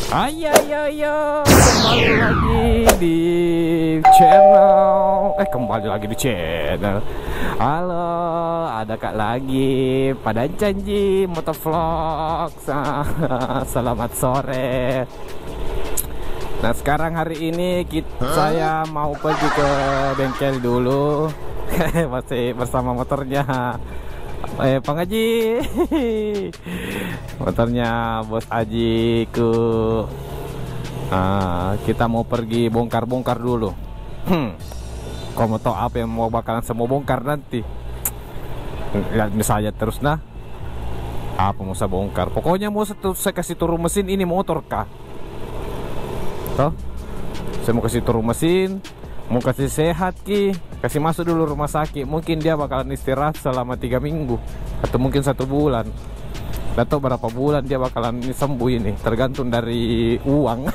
Ayo, kembali lagi di channel. Kembali lagi di channel. Halo, ada Kak lagi pada janji motovlog. Selamat sore. Nah, sekarang hari ini saya mau pergi ke bengkel dulu. Masih bersama motornya Bang Haji. Motornya Bos Ajiku. Kita mau pergi bongkar-bongkar dulu. Kau mau tahu apa yang bakalan saya mau bongkar nanti? Lihat misalnya terus nah. Apa mau saya bongkar? Pokoknya mau saya kasih turun mesin ini motor kah? Toh? Saya mau kasih turun mesin, mau kasih sehat ki, kasih masuk dulu rumah sakit. Mungkin dia bakalan istirahat selama 3 minggu atau mungkin 1 bulan. Atau berapa bulan dia bakalan sembuh ini, tergantung dari uang.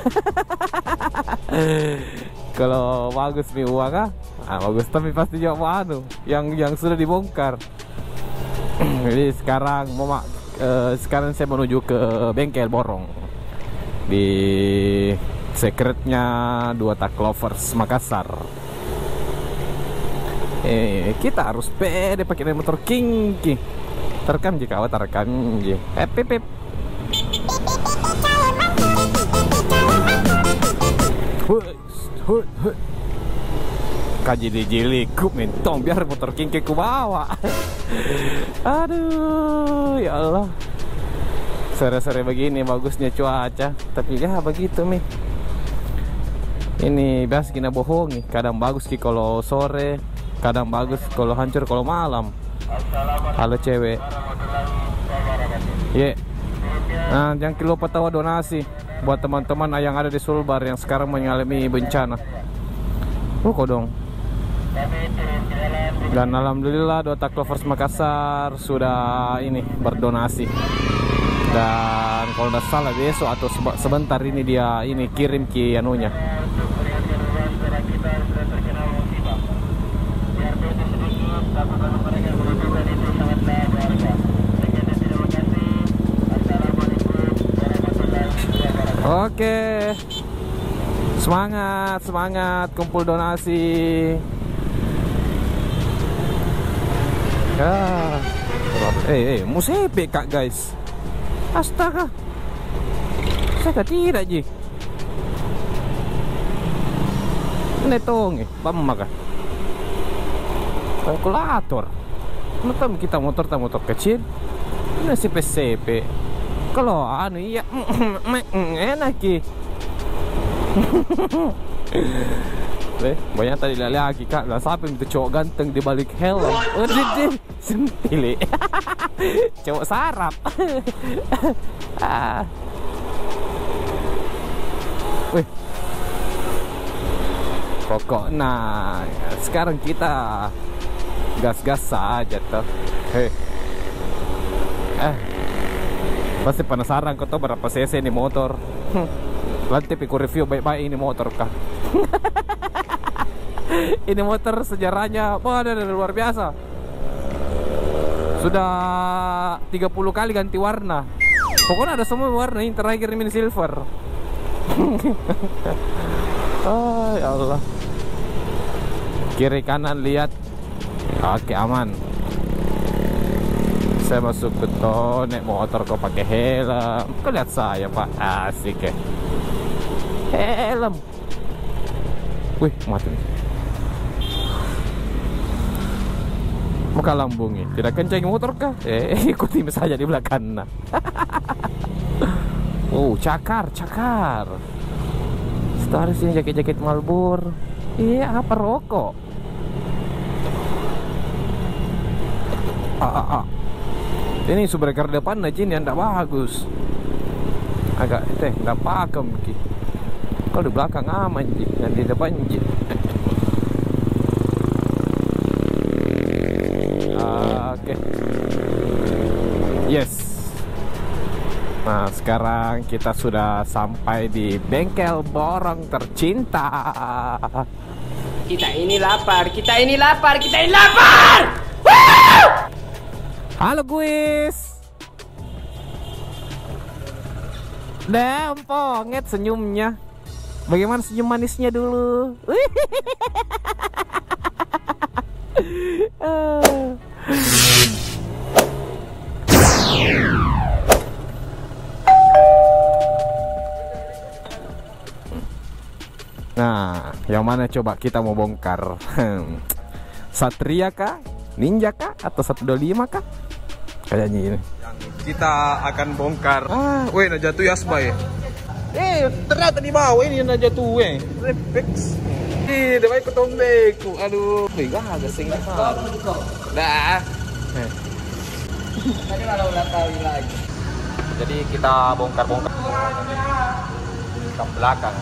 Kalau bagus nih uang bagus, tapi pasti juga yang sudah dibongkar. Jadi sekarang saya menuju ke bengkel borong di secretnya 2 Tak Lovers Makassar. Kita harus pede pakai motor Kinki. Terekam jika awak terekam je. Pip. Kaji dijiliku mentong biar motor Kinki ku bawa. Aduh, ya Allah. Sore-sore begini bagusnya cuaca, tapi ya begitu nih. Ini biasa kita bohongi. Kadang bagus ki kalau sore, kadang bagus kalau hancur kalau malam. Halo cewek. Nah, jangan lupa tawa donasi buat teman-teman yang ada di Sulbar yang sekarang mengalami bencana. Kodong. Dan alhamdulillah 2 Tak Lovers Makassar sudah ini berdonasi. Dan kalau tidak salah besok atau sebentar ini dia ini kirim ki anunya. Oke, semangat kumpul donasi. Musepe kak guys. Astaga, saya tidak ji. Ini tong bamma kah? Kalkulator. Kenapa kita motor kecil? Ini CP. Kalau iya enak ki. Banyak tadi lagi kak. Lah siapa yang cowok ganteng di balik helm? Udah sentile. Cowok sarap. Wih. Pokok. Nah, sekarang kita gas-gas saja tuh. Pasti penasaran kau tahu berapa cc ini motor. Nanti pikir review baik-baik ini motor kah. Ini motor sejarahnya luar biasa. Sudah 30 kali ganti warna. Pokoknya ada semua warna, yang terakhir ini silver. Ya Allah. Kiri kanan lihat. Oke, aman. Saya masuk ke tol, naik motor kok pakai helm. Kau lihat saya pak, asik ya. Helm. Wih, mati nih. Muka lambungnya, tidak kencang motor kah? Ikuti saja di belakang. Cakar. Setelah sini jaket Marlboro. Iya, apa rokok? Ini subreker depan aja ini tidak bagus. Agak tidak pakem ki. Kalau di belakang aman ji, dan di depan ji. Oke. Yes. Nah, sekarang kita sudah sampai di bengkel borong tercinta. Kita ini lapar. Halo guys. Nah, ponget senyumnya. Bagaimana senyum manisnya dulu? Nah, yang mana coba kita mau bongkar? Satria kah? Ninja kah? Atau 125 kah? Kayaknya ini. Kita akan bongkar. Weh, nah jatuh ya Asbay. Ternyata di bawah ini nah jatuh reflex. Udah baik ketombeku. Aduh, agak singkat. Dah. Tadi malah ulang kali lagi. Jadi kita bongkar-bongkar ke belakang.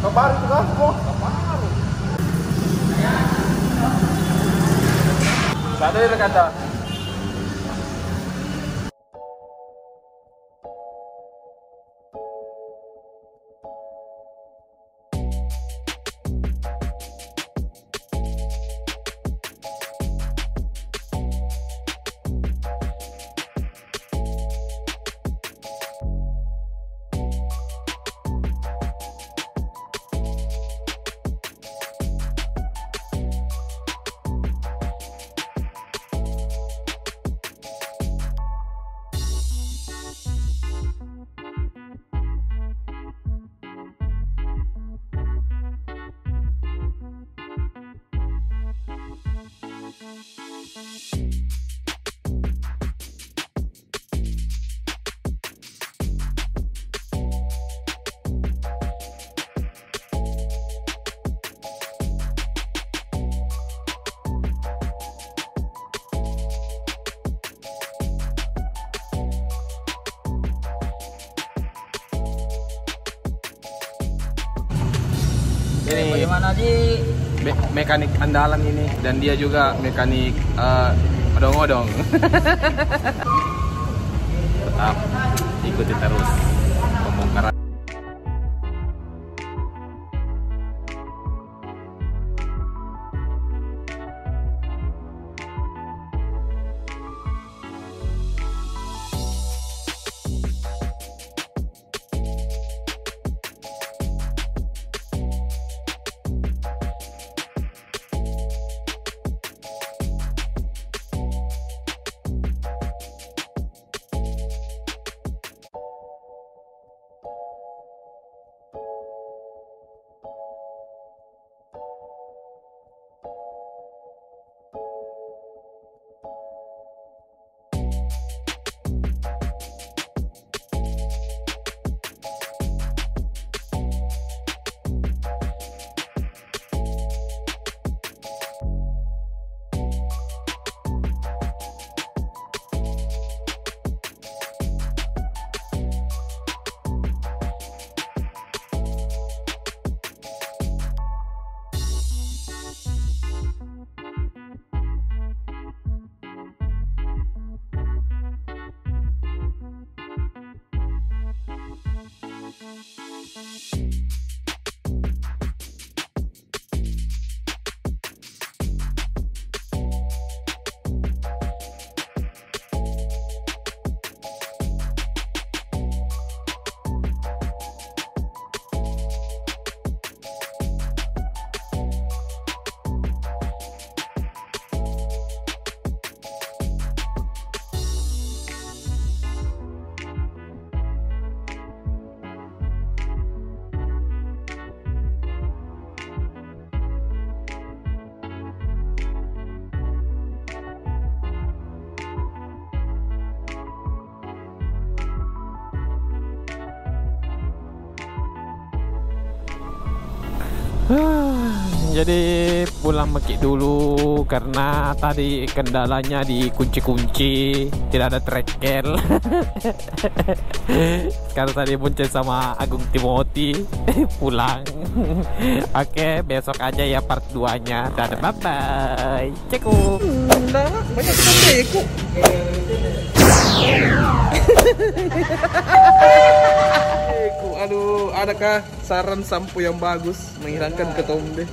Kabar itu kan semua. Sadar kata. Ini bagaimana di mekanik andalan ini, dan dia juga mekanik odong-odong. Tetap ikuti terus pembongkaran. Jadi pulang mekik dulu karena tadi kendalanya di kunci-kunci, tidak ada trekel. Karena tadi bonceng sama Agung Timothy pulang. Oke, besok aja ya part 2-nya. Dadah, bye bye. Cekuk. Nah, banyak cekuk. Aduh, adakah saran sampo yang bagus menghilangkan ketombe?